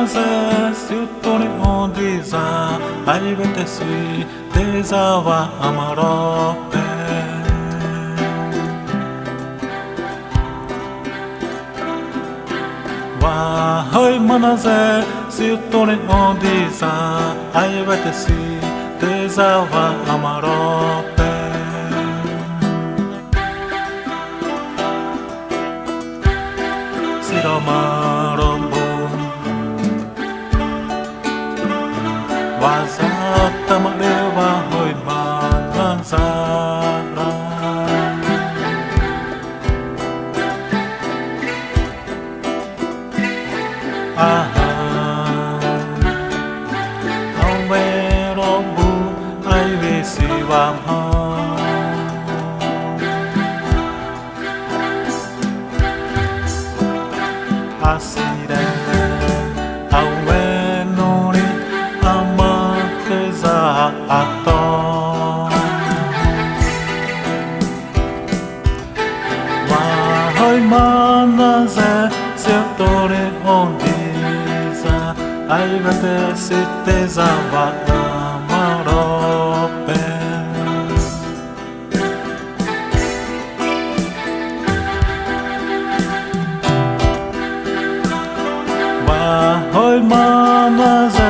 manase siutore ondiza ai vetesi desava amarope wa hoi manase siutore ondiza ai vetesi desava amarope Siromarobun Wazata marewa hoi manazara Aha Awerobu Aivesi wamha Asire awe nori amateza ato Mahoi manaze siutore ondiza Aivete siteza wa amarope Hoi manaze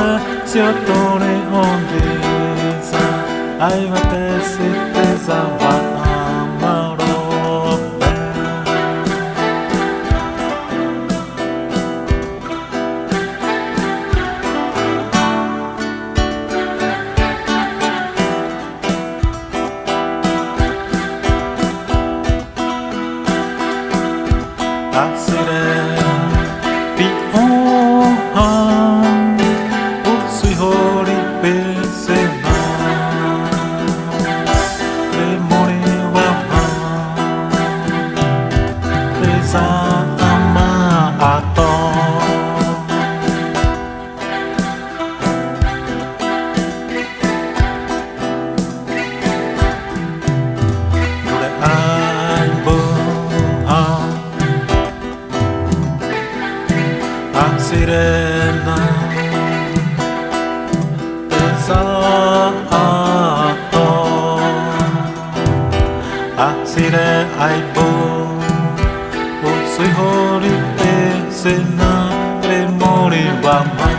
siutore ondiza Aivete siteza wa amarope Asire Utsui hori pesena Remori waha Reza ama ato Mule aibu Sirena Esaato Asire aibo Utsui hori pesena Remori wama